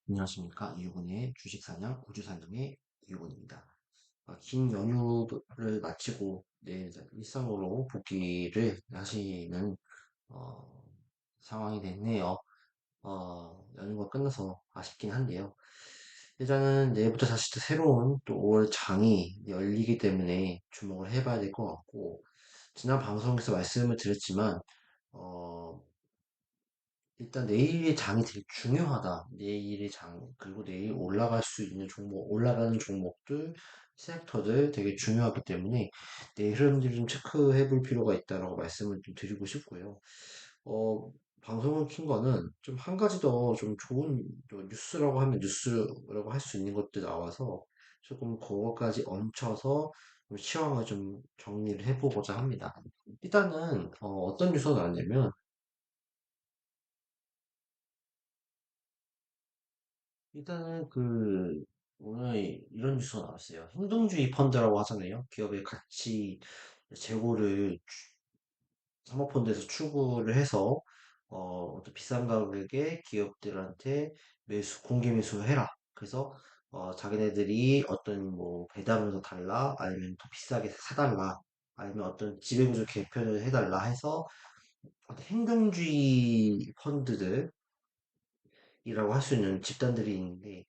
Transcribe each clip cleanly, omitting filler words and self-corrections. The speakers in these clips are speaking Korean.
안녕하십니까. 이유근의 주식사냥, 우주사냥의 이유근입니다. 긴 연휴를 마치고 이제 일상으로 복귀를 하시는 어, 상황이 됐네요. 연휴가 끝나서 아쉽긴 한데요. 일단은 내일부터 다시 또 새로운 또 5월 장이 열리기 때문에 주목을 해봐야 될 것 같고, 지난 방송에서 말씀을 드렸지만 어, 일단 내일의 장이 되게 중요하다. 내일의 장, 그리고 내일 올라갈 수 있는 종목, 올라가는 종목들, 섹터들 되게 중요하기 때문에 내일 흐름들을 좀 체크해 볼 필요가 있다라고 말씀을 좀 드리고 싶고요. 어, 방송을 킨 거는 좀 한 가지 더 좀 좋은 또 뉴스라고 하면 뉴스라고 할 수 있는 것들 나와서 조금 그거까지 얹혀서 좀 시황을 좀 정리를 해보고자 합니다. 일단은 떤 뉴스가 나왔냐면 일단은 오늘 이런 뉴스가 나왔어요. 행동주의 펀드라고 하잖아요. 기업의 가치 재고를 사모펀드에서 추구를 해서 어떤 비싼 가격에 기업들한테 공개 매수를 해라. 그래서 자기네들이 어떤 뭐 배당을 더 달라, 아니면 더 비싸게 사달라, 아니면 어떤 지배구조 개편을 해달라 해서 어떤 행동주의 펀드들이라고 할 수 있는 집단들이 있는데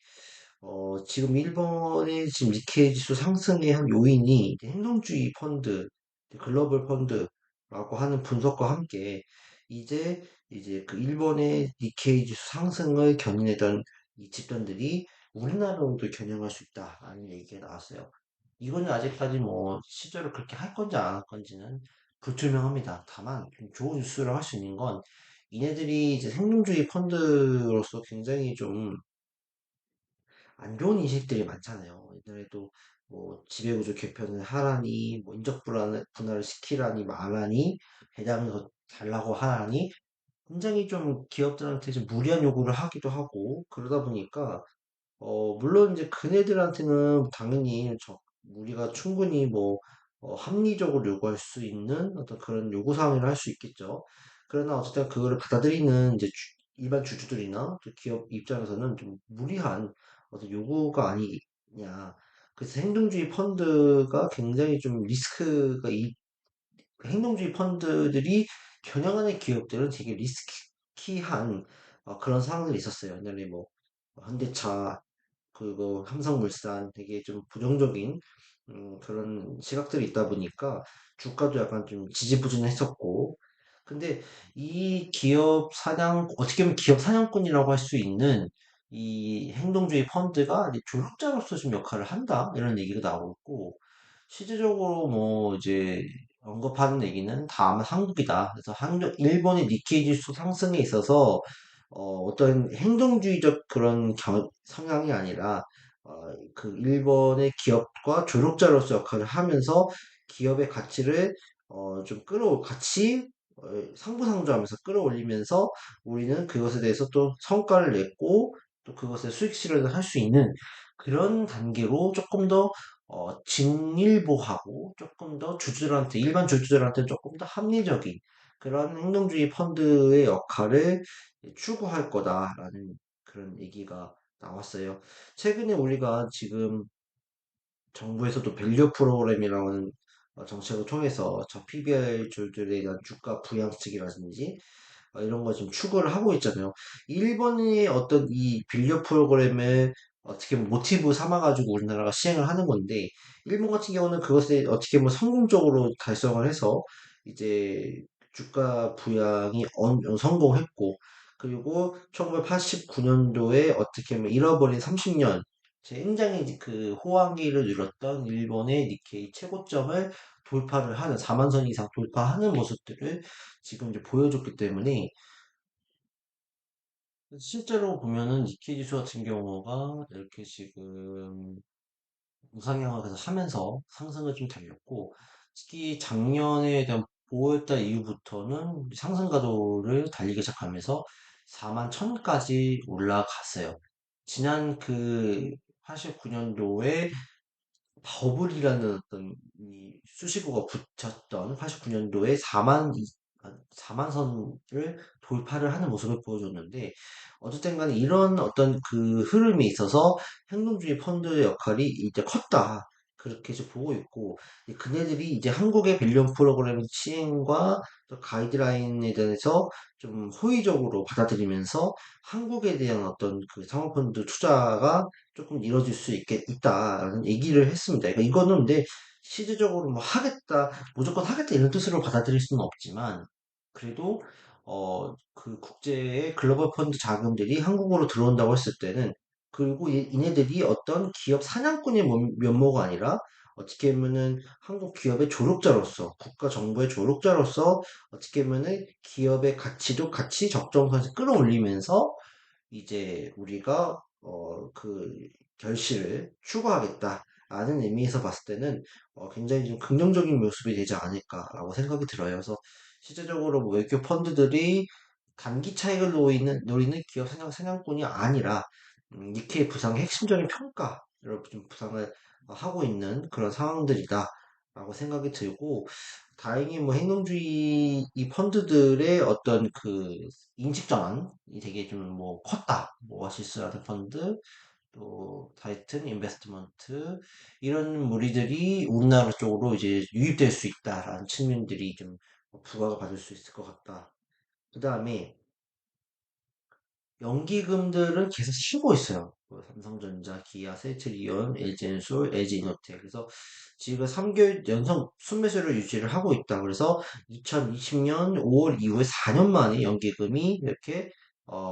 지금 일본의 지금 니케이 지수 상승의 한 요인이 이제 행동주의 펀드, 이제 글로벌 펀드라고 하는 분석과 함께 이제 그 일본의 니케이 지수 상승을 견인했던 이 집단들이 우리나라로도 겨냥할 수 있다라는 얘기가 나왔어요. 이거는 아직까지 뭐 실제로 그렇게 할 건지 안 할 건지는 불투명합니다. 다만 좀 좋은 뉴스를 할 수 있는 건 이네들이 이제 행동주의 펀드로서 굉장히 좀 안 좋은 인식들이 많잖아요. 옛날에도 뭐 지배구조 개편을 하라니, 뭐 인적 분할을 시키라니 말하니, 배당을 더 달라고 하라니, 굉장히 좀 기업들한테 좀 무리한 요구를 하기도 하고, 그러다 보니까, 물론 이제 그네들한테는 당연히 우리가 충분히 뭐, 합리적으로 요구할 수 있는 어떤 그런 요구사항이라 할 수 있겠죠. 그러나 어쨌든 그거를 받아들이는 이제 일반 주주들이나 또 기업 입장에서는 좀 무리한 어떤 요구가 아니냐. 그래서 행동주의 펀드가 굉장히 좀 리스크가 행동주의 펀드들이 겨냥하는 기업들은 되게 리스키한 그런 상황들이 있었어요. 옛날에 뭐 현대차 그리고 삼성물산 되게 좀 부정적인 그런 시각들이 있다 보니까 주가도 약간 좀 지지부진했었고 근데 이 어떻게 보면 기업 사냥꾼이라고 할 수 있는 이 행동주의 펀드가 이제 조력자로서 좀 역할을 한다 이런 얘기가 나오고 있고 실질적으로 뭐 이제 언급하는 얘기는 다 아마 한국이다. 그래서 일본의 니케이 지수 상승에 있어서 어떤 행동주의적 그런 성향이 아니라 그 일본의 기업과 조력자로서 역할을 하면서 기업의 가치를 좀 같이 상부상조하면서 끌어올리면서 우리는 그것에 대해서 또 성과를 냈고 또 그것에 수익 실현을 할 수 있는 그런 단계로 조금 더 진일보하고 조금 더 일반 주주들한테 조금 더 합리적인 그런 행동주의 펀드의 역할을 추구할 거다라는 그런 얘기가 나왔어요. 최근에 우리가 지금 정부에서도 밸류 프로그램이라는 정책을 통해서 저 PBR주들에 대한 주가 부양책이라든지 이런 거 좀 추구를 하고 있잖아요. 일본의 어떤 이 밸류 프로그램을 어떻게 보면 모티브 삼아가지고 우리나라가 시행을 하는 건데, 일본 같은 경우는 그것에 어떻게 보면 성공적으로 달성을 해서 이제 주가 부양이 성공했고, 그리고 1989년도에 어떻게 보면 잃어버린 30년, 굉장히 그 호황기를 누렸던 일본의 니케이 최고점을 돌파를 하는 4만 선 이상 돌파하는 모습들을 지금 이제 보여줬기 때문에 실제로 보면은 니케이 지수 같은 경우가 이렇게 지금 우상향을 계속 하면서 상승을 좀 달렸고 특히 작년에 대한 5월달 이후부터는 상승 가도를 달리기 시작하면서 4만 1000까지 올라갔어요. 지난 그 89년도에 버블이라는 어떤 이 수식어가 붙였던 89년도에 4만 4만 선을 돌파를 하는 모습을 보여줬는데 어쨌든 간에 이런 어떤 그 흐름이 있어서 행동주의 펀드의 역할이 이제 컸다. 그렇게 이제 보고 있고 그네들이 이제 한국의 빌리언 프로그램 시행과 또 가이드라인에 대해서 좀 호의적으로 받아들이면서 한국에 대한 어떤 그 사모펀드 투자가 조금 이뤄질 수 있다라는 얘기를 했습니다. 그러니까 이거는 근데 실질적으로 뭐 하겠다, 무조건 하겠다 이런 뜻으로 받아들일 수는 없지만 그래도 그 국제의 글로벌 펀드 자금들이 한국으로 들어온다고 했을 때는 그리고 이네들이 어떤 기업 사냥꾼의 면모가 아니라 어떻게 보면은 한국 기업의 조력자로서 국가 정부의 조력자로서 어떻게 보면은 기업의 가치도 같이 적정선에서 끌어올리면서 이제 우리가 그 결실을 추구하겠다라는 의미에서 봤을 때는 굉장히 좀 긍정적인 모습이 되지 않을까라고 생각이 들어요. 그래서 실제적으로 뭐 외교 펀드들이 단기 차익을 노리는 기업 사냥꾼이 아니라 니케이 부상의 핵심적인 평가를 좀 부상을 하고 있는 그런 상황들이다라고 생각이 들고 다행히 뭐 행동주의 이 펀드들의 어떤 그 인식 전환이 되게 좀 뭐 컸다. 뭐 어시스라든 펀드, 또 타이튼 인베스트먼트 이런 무리들이 우리나라 쪽으로 이제 유입될 수 있다라는 측면들이 좀 부각을 받을 수 있을 것 같다. 그 다음에 연기금들은 계속 쉬고 있어요. 뭐 삼성전자, 기아, 세트리온, LG엔솔, LG이노텍. 그래서 지금 3개월 연속 순매수를 유지를 하고 있다. 그래서 2020년 5월 이후에 4년 만에 연기금이 이렇게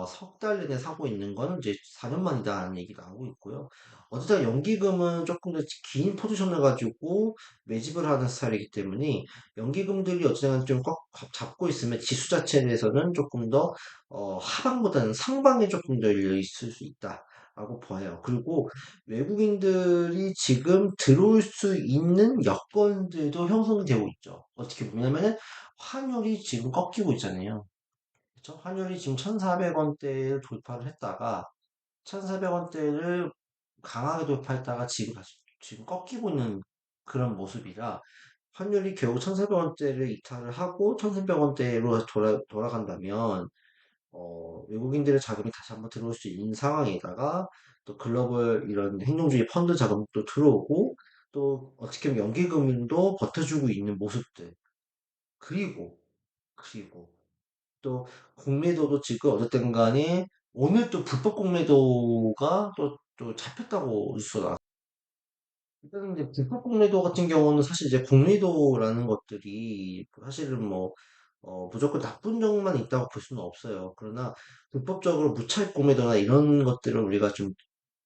석 달 내내 사고 있는 거는 이제 4년 만이다라는 얘기 나오고 있고요. 어쨌든 연기금은 조금 더 긴 포지션을 가지고 매집을 하는 스타일이기 때문에 연기금들이 어쨌든 좀 꽉 잡고 있으면 지수 자체에 대해서는 조금 더 하방보다는 상방에 조금 더 열려 있을 수 있다라고 봐요. 그리고 외국인들이 지금 들어올 수 있는 여건들도 형성이 되고 있죠. 어떻게 보냐면은 환율이 지금 꺾이고 있잖아요. 그렇죠? 환율이 지금 1,400원대를 돌파를 했다가 1,400원대를 강하게 돌파했다가 지금 다시 지금 꺾이고 있는 그런 모습이라 환율이 결국 1,400원대를 이탈을 하고 1,300원대로 돌아간다면 외국인들의 자금이 다시 한번 들어올 수 있는 상황에다가 또 글로벌 이런 행동주의 펀드 자금도 들어오고 또 어떻게 보면 연기금도 버텨주고 있는 모습들 그리고 그리고 또 공매도도 지금 어쨌든 간에 오늘 또 불법 공매도가 또 잡혔다고 뉴스가 나왔어요. 일단 이제 불법 공매도 같은 경우는 사실 이제 공매도라는 것들이 사실은 뭐 무조건 나쁜 점만 있다고 볼 수는 없어요. 그러나 불법적으로 무차익 공매도나 이런 것들을 우리가 좀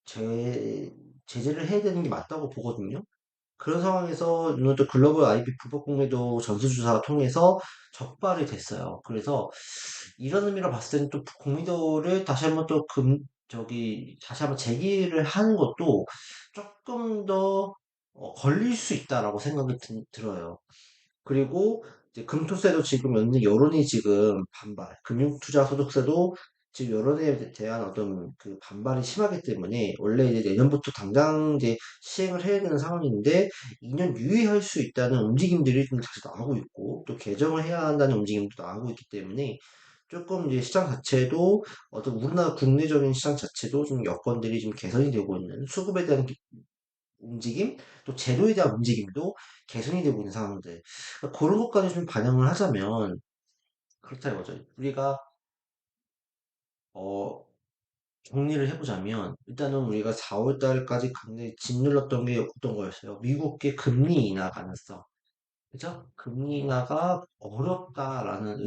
제, 제재를 해야 되는 게 맞다고 보거든요. 그런 상황에서 오늘도 글로벌 IB 불법 공매도 전수조사를 통해서 적발이 됐어요. 그래서 이런 의미로 봤을 때는 또 공매도를 다시 한번 다시 한번 제기를 하는 것도 조금 더 걸릴 수 있다라고 생각이 들어요. 그리고 이제 금토세도 지금 연는 여론이 지금 금융투자소득세도 지금 여론에 대한 어떤 그 반발이 심하기 때문에 원래 이제 내년부터 당장 이제 시행을 해야 되는 상황인데 2년 유예할 수 있다는 움직임들이 좀 다시 나오고 있고 또 개정을 해야 한다는 움직임도 나오고 있기 때문에 조금 이제 시장 자체도 어떤 우리나라 국내적인 시장 자체도 좀 여건들이 좀 개선이 되고 있는 수급에 대한 움직임, 또 제도에 대한 움직임도 개선이 되고 있는 상황들. 그러니까 그런 것까지 좀 반영을 하자면 그렇다 이거죠. 우리가 어, 정리를 해보자면 일단은 우리가 4월 달까지 굉장히 짓눌렀던 게 어떤 거였어요? 미국의 금리 인하 가능성. 그죠? 금리 인하가 어렵다라는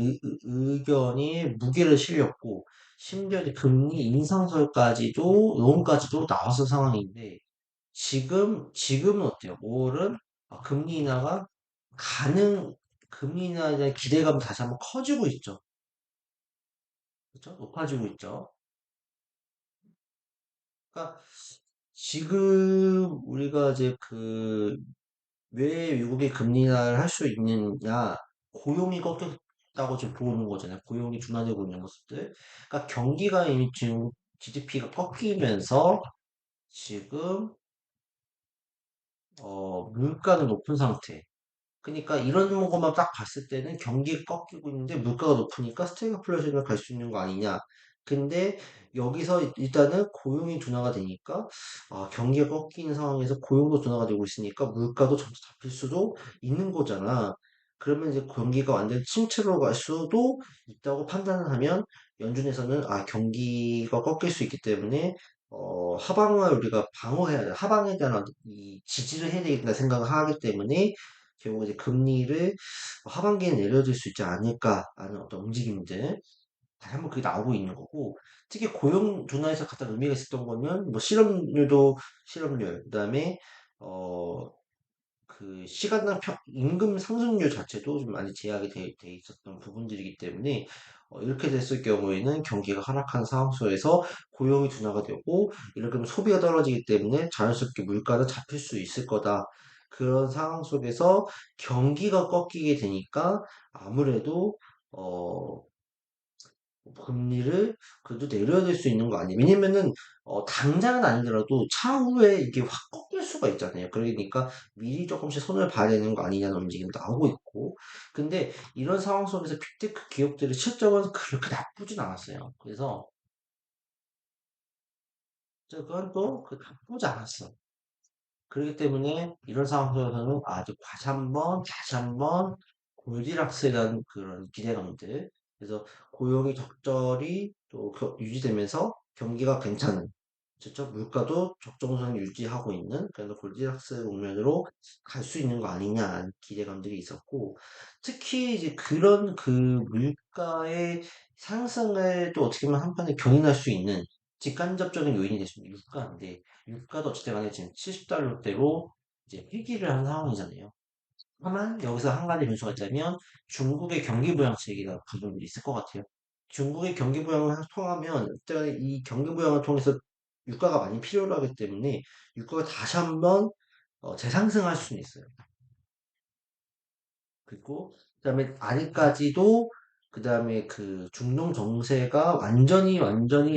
의견이 무게를 실렸고 심지어 이제 금리 인상설까지도 논까지도 나왔을 상황인데 지금은 어때요? 5월은 금리 인하가 가능, 금리 인하에 대한 기대감이 다시 한번 커지고 있죠. 그렇죠? 높아지고 있죠. 그러니까 지금 우리가 이제 왜 미국이 금리 인하를 할 수 있느냐? 고용이 꺾였다고 지금 보는 거잖아요. 고용이 둔화되고 있는 모습들. 그러니까 경기가 이미 지금 GDP가 꺾이면서 지금 물가는 높은 상태. 그러니까 이런 것만 딱 봤을 때는 경기가 꺾이고 있는데 물가가 높으니까 스태그플레이션을 갈 수 있는 거 아니냐. 근데 여기서 일단은 고용이 둔화가 되니까 경기가 꺾이는 상황에서 고용도 둔화가 되고 있으니까 물가도 점차 잡힐 수도 있는 거잖아. 그러면 이제 경기가 완전 침체로 갈 수도 있다고 판단을 하면 연준에서는 경기가 꺾일 수 있기 때문에 하방을 우리가 방어해야 돼. 하방에 대한 이 지지를 해야 되겠다 생각을 하기 때문에 결국 이제 금리를 하반기에 내려줄 수 있지 않을까 하는 어떤 움직임들 다시 한번 그게 나오고 있는 거고 특히 고용 둔화에서 가장 의미가 있었던 거는 뭐 실업률 그다음에 어 그 시간당 임금 상승률 자체도 좀 많이 제약이 돼 있었던 부분들이기 때문에 이렇게 됐을 경우에는 경기가 하락한 상황 속에서 고용이 둔화가 되고 이렇게 하면 소비가 떨어지기 때문에 자연스럽게 물가는 잡힐 수 있을 거다. 그런 상황 속에서 경기가 꺾이게 되니까 아무래도 어, 금리를 그래도 내려야 될 수 있는 거 아니에요? 왜냐면은 당장은 아니더라도 차후에 이게 확 꺾일 수가 있잖아요. 그러니까 미리 조금씩 손을 봐야 되는 거 아니냐는 움직임도 나오고 있고. 근데 이런 상황 속에서 빅테크 기업들의 실적은 그렇게 나쁘진 않았어요. 그래서 그건 또 나쁘지 않았어. 그렇기 때문에 이런 상황에서는 아주 다시 한번 골디락스에 대한 그런 기대감들. 그래서 고용이 적절히 또 유지되면서 경기가 괜찮은, 그렇죠? 물가도 적정선 유지하고 있는 그런 골디락스 국면으로 갈 수 있는 거 아니냐 기대감들이 있었고, 특히 이제 그런 그 물가의 상승을 또 어떻게 보면 한편에 견인할 수 있는 직간접적인 요인이 될 수 있는 유가인데, 유가도 어쨌든 간에 지금 70달러대로 이제 회귀를 한 상황이잖아요. 다만 여기서 한 가지 변수가 있다면 중국의 경기 부양책이라 부분이 있을 것 같아요. 중국의 경기 부양을 통하면 일단 이 경기 부양을 통해서 유가가 많이 필요로 하기 때문에 유가가 다시 한번 재상승할 수는 있어요. 그리고 그다음에 아직까지도 그다음에 그 중동 정세가 완전히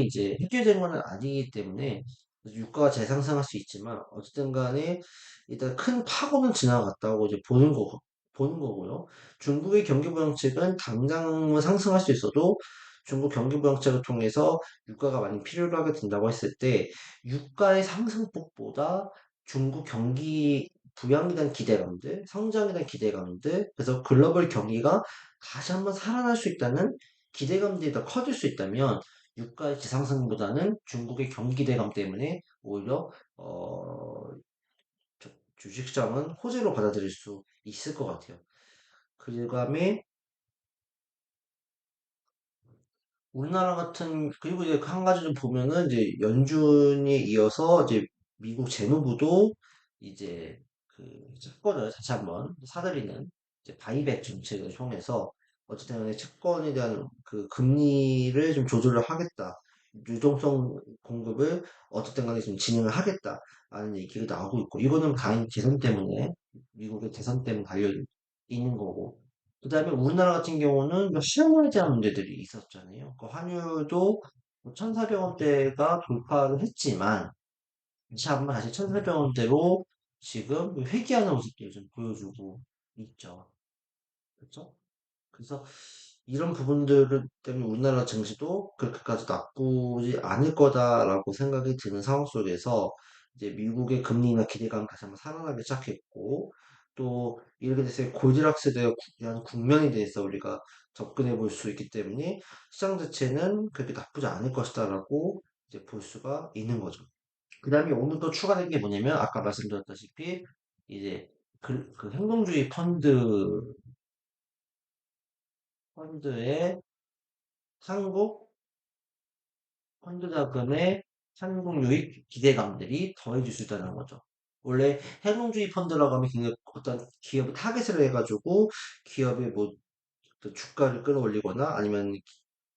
이제 해결된 건 아니기 때문에 유가가 재상승할 수 있지만 어쨌든 간에 일단 큰 파고는 지나갔다고 이제 보는 거고요. 중국의 경기 부양책은 당장은 상승할 수 있어도 중국 경기 부양책을 통해서 유가가 많이 필요로 하게 된다고 했을 때 유가의 상승폭보다 중국 경기 부양에 대한 기대감들, 성장에 대한 기대감들, 그래서 글로벌 경기가 다시 한번 살아날 수 있다는 기대감들이 더 커질 수 있다면 유가의 지상승보다는 중국의 경기 기대감 때문에 오히려 주식시장은 호재로 받아들일 수 있을 것 같아요. 그 다음에 우리나라 같은 그리고 이제 한 가지 좀 보면은 이제 연준에 이어서 이제 미국 재무부도 이제 그 채권을 다시 한번 사들이는 이제 바이백 정책을 통해서 어쨌든 간에 채권에 대한 그 금리를 좀 조절을 하겠다. 유동성 공급을 어쨌든 간에 좀 진행을 하겠다라는 얘기가 나오고 있고 이거는 가인 재선 때문에 미국의 재선 때문에 달려 있는 거고 그다음에 우리나라 같은 경우는 시험에 대한 문제들이 있었잖아요. 그 환율도 1,400원대가 돌파를 했지만 다시 한번 다시 1,400원대로 지금 회귀하는 모습들을 좀 보여주고 있죠. 그렇죠? 그래서 이런 부분들 때문에 우리나라 증시도 그렇게까지 나쁘지 않을 거다라고 생각이 드는 상황 속에서 이제 미국의 금리나 기대감 다시 한번 살아나기 시작했고 또 이렇게 돼서 골디락스에 대한 국면에 대해서 우리가 접근해 볼 수 있기 때문에 시장 자체는 그렇게 나쁘지 않을 것이다라고 이제 볼 수가 있는 거죠. 그 다음에 오늘 또 추가된 게 뭐냐면 아까 말씀드렸다시피 이제 그 행동주의 펀드의 한국 펀드 자금의 한국 유입 기대감들이 더해질 수 있다는 거죠. 원래 행동주의 펀드라고 하면 굉장히 어떤 기업을 타겟으로 해가지고 기업의 뭐 주가를 끌어올리거나 아니면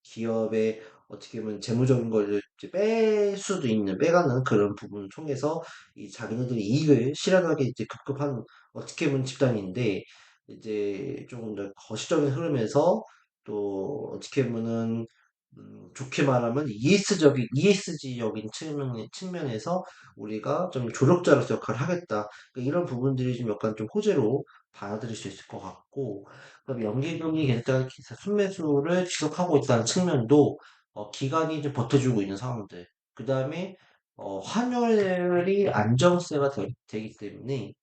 기업의 어떻게 보면 재무적인 걸 이제 뺄 수도 있는 빼가는 그런 부분을 통해서 이 자기네들이 이익을 실현하게 이제 급급한 어떻게 보면 집단인데 이제 조금 더 거시적인 흐름에서 또 어떻게 보면은 좋게 말하면 ESG적인 측면에서 우리가 좀 조력자로서 역할을 하겠다. 그러니까 이런 부분들이 좀 약간 좀 호재로 받아들일 수 있을 것 같고, 그럼 연기금리 계속적인 순매수를 지속하고 있다는 측면도 기간이 좀 버텨주고 있는 상황들. 그 다음에 환율이 되기 때문에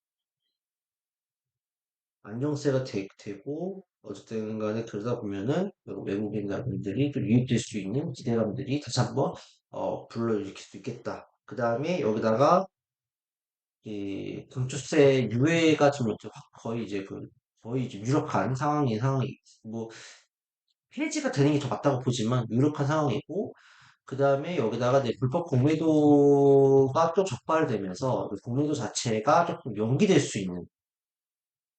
안정세가 고 어쨌든 간에 그러다 보면은 외국인분들이 좀 유입될 수 있는 기대감들이 다시 한번 불러일으킬 수 있겠다. 그 다음에 여기다가 이 공주세 유예가 좀 이제 거의 이제 거의 이제 유력한 상황이 뭐 폐지가 되는 게 더 맞다고 보지만 유력한 상황이고 그 다음에 여기다가 이제 불법 공매도가 또 적발되면서 그 공매도 자체가 조금 연기될 수 있는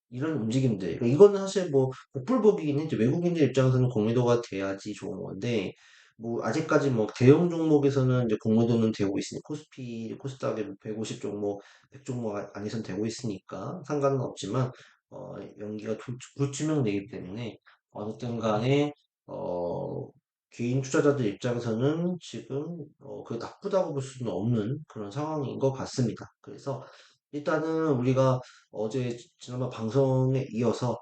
이런 움직임들. 그러니까 이거는 사실 뭐 복불복이긴 해. 외국인들 입장에서는 공매도가 돼야지 좋은 건데, 뭐 아직까지 뭐 대형 종목에서는 이제 공매도는 되고 있으니 코스닥에 150 종목, 100 종목 안에선 되고 있으니까 상관은 없지만 연기가 불투명되기 때문에 어쨌든 간에 어 개인 투자자들 입장에서는 지금 그 나쁘다고 볼 수는 없는 그런 상황인 것 같습니다. 그래서 일단은 우리가 어제 지난번 방송에 이어서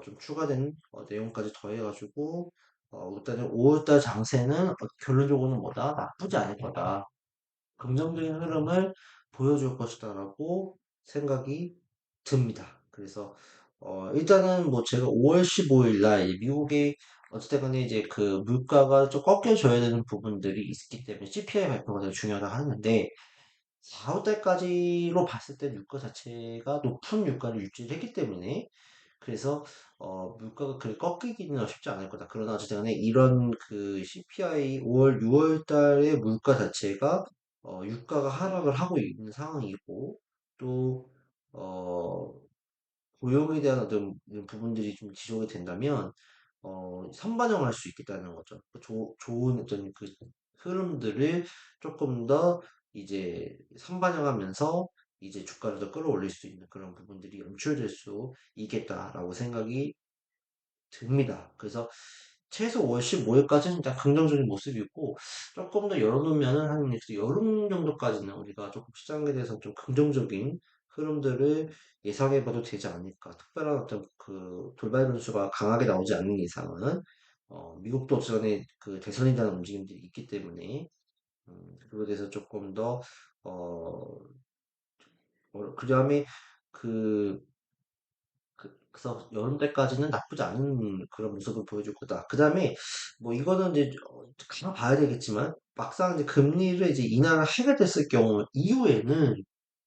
좀 추가된 내용까지 더해가지고 일단은 5월달 장세는 결론적으로는 뭐다? 나쁘지 않을 거다. 긍정적인 흐름을 보여줄 것이다라고 생각이 듭니다. 그래서 일단은 뭐 제가 5월 15일 날 미국의 어쨌든 간에 이제 그 물가가 좀 꺾여줘야 되는 부분들이 있기 때문에 CPI 발표가 되게 중요하다 하는데 4월 달까지로 봤을 때 유가 자체가 높은 유가를 유지를 했기 때문에 그래서 물가가 그렇게 꺾이기는 쉽지 않을 거다. 그러나 어쨌든 간에 이런 그 CPI 5월, 6월 달의 물가 자체가 유가가 하락을 하고 있는 상황이고 또 어, 고용에 대한 어떤 이런 부분들이 좀 지속이 된다면 선반영할 수 있겠다는 거죠. 좋은 어떤 그 흐름들을 조금 더 이제 선반영하면서 이제 주가를 더 끌어올릴 수 있는 그런 부분들이 연출될 수 있겠다라고 생각이 듭니다. 그래서 최소 5월 15일까지는 일단 긍정적인 모습이고 조금 더 열어놓으면은 한 여름 정도까지는 우리가 조금 시장에 대해서 좀 긍정적인 흐름들을 예상해봐도 되지 않을까. 특별한 어떤 그 돌발 변수가 강하게 나오지 않는 이상은 미국도 전에 그 대선이라는 움직임들이 있기 때문에 그거에 대해서 조금 더 어, 그 다음에 그 그래서 여름 때까지는 나쁘지 않은 그런 모습을 보여줄 거다. 그 다음에 뭐 이거는 이제 가만 봐야 되겠지만 막상 이제 금리를 이제 인하를 하게 됐을 경우 이후에는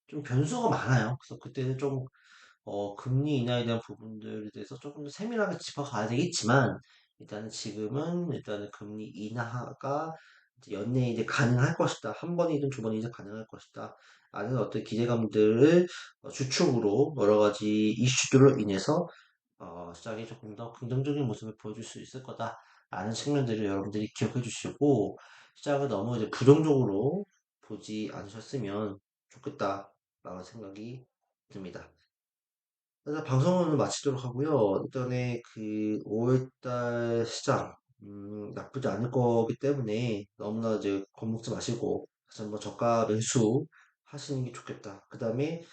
좀 변수가 많아요. 그래서 그때는 좀 금리 인하에 대한 부분들에 대해서 조금 더 세밀하게 짚어가야 되겠지만 일단은 지금은 일단은 금리 인하가 이제 연내에 이제 가능할 것이다. 한 번이든 두 번이든 가능할 것이다. 라는 어떤 기대감들을 주축으로 여러 가지 이슈들로 인해서 시장이 조금 더 긍정적인 모습을 보여줄 수 있을 거다라는 측면들을 여러분들이 기억해 주시고 시장을 너무 이제 부정적으로 보지 않으셨으면 좋겠다라는 생각이 듭니다. 그래서 방송은 오늘 마치도록 하고요. 일단에 그 5월달 시장 나쁘지 않을 거기 때문에 너무나 이제 겁먹지 마시고 다시 한번 저가 매수 하시는 게 좋겠다. 그 다음에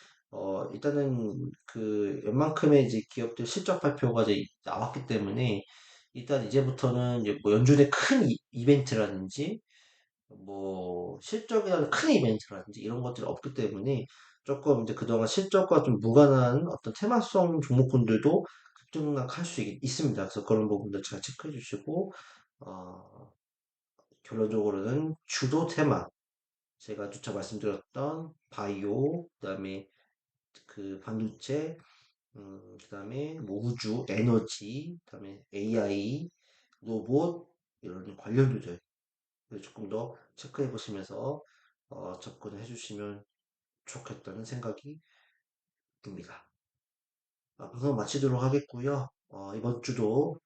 일단은 그 웬만큼의 이제 기업들 실적 발표가 이제 나왔기 때문에 일단 이제부터는 이제 뭐 연준의 큰 이벤트라든지 뭐 실적이라는 큰 이벤트라든지 이런 것들이 없기 때문에 조금 이제 그동안 실적과 좀 무관한 어떤 테마성 종목군들도 급등락할 수 있습니다. 그래서 그런 부분들 잘 체크해 주시고 어, 결론적으로는 주도 테마 제가 주차 말씀드렸던 바이오 그다음에 그 반도체 그다음에 뭐 우주 에너지 그다음에 AI 로봇 이런 관련주들 조금 더 체크해 보시면서 접근해 주시면 좋겠다는 생각이 듭니다. 방송 마치도록 하겠고요. 이번 주도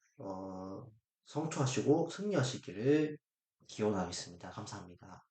성투하시고 승리하시기를 기원하겠습니다. 감사합니다.